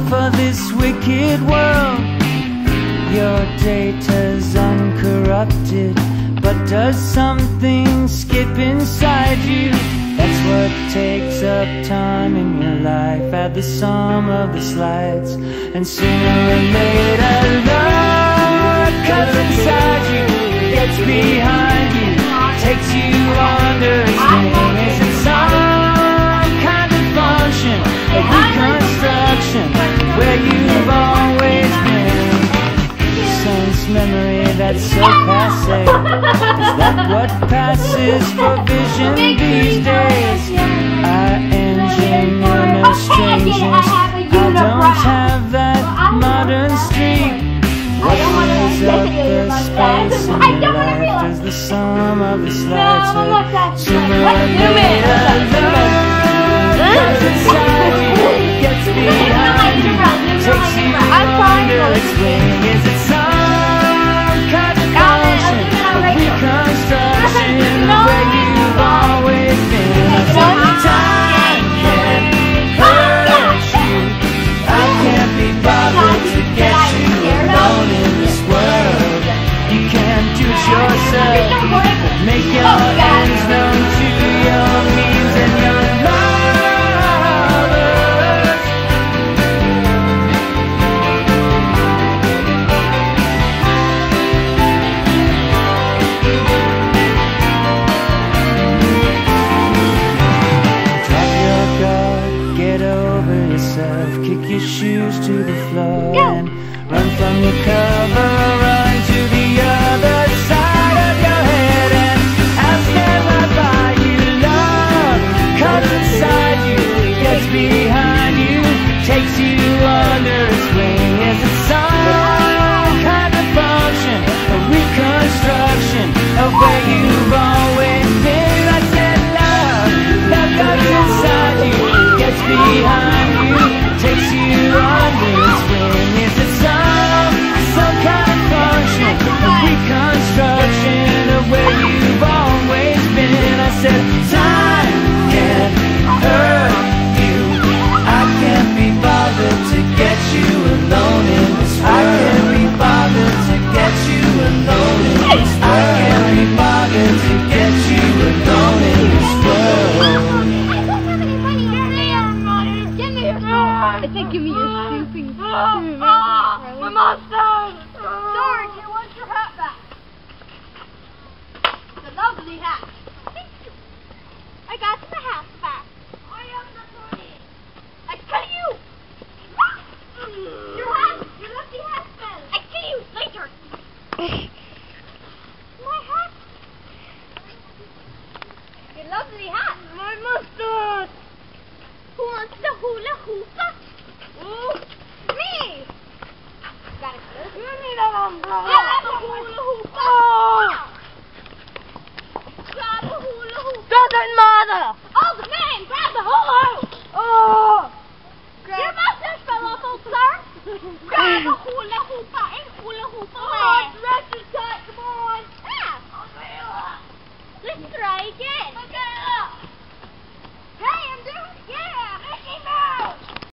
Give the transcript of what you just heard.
for this wicked world. Your data's uncorrupted, but does something skip inside you? That's what takes up time in your life. Add the sum of the slides, and sooner or later love cuts inside you, gets behind you, takes you under its wing. Is it some kind of function, a reconstruction, where you've always been? Sense memory that's so passe, is that what passes for vision these days? Our engineer no strangeness, I don't have that modern streak. What fills up the space in your life? Does the sum of the slides hurt? Sooner or later love comes inside you, gets behind you, takes you under its wing. Is it some kind of function, a reconstruction of where you've always been? I said time can't hurt you, I can't be bothered to get you alone in this world. You can't do it yourself, make your ends known to your means and your lovers. Drop your guard, get over yourself, kick your shoes to the floor and run from your cover, run to the other side of your head and I'll stand right by you. Love cuts inside you, gets behind you, takes you under its wing. Is it some kind of function, a reconstruction of where you've always been? I said love cuts inside you, gets behind you, takes you under its wing. Is it some kind of function, a reconstruction of where you've always been? I said time can't hurt you, I can't be bothered to get you alone in this world. I can't be bothered to get you alone in this world. I can't be bothered to get you alone in this world. I said give me your scooping. My mustache! Sorry, you want your hat back? It's a lovely hat. Thank you. I got the hat back.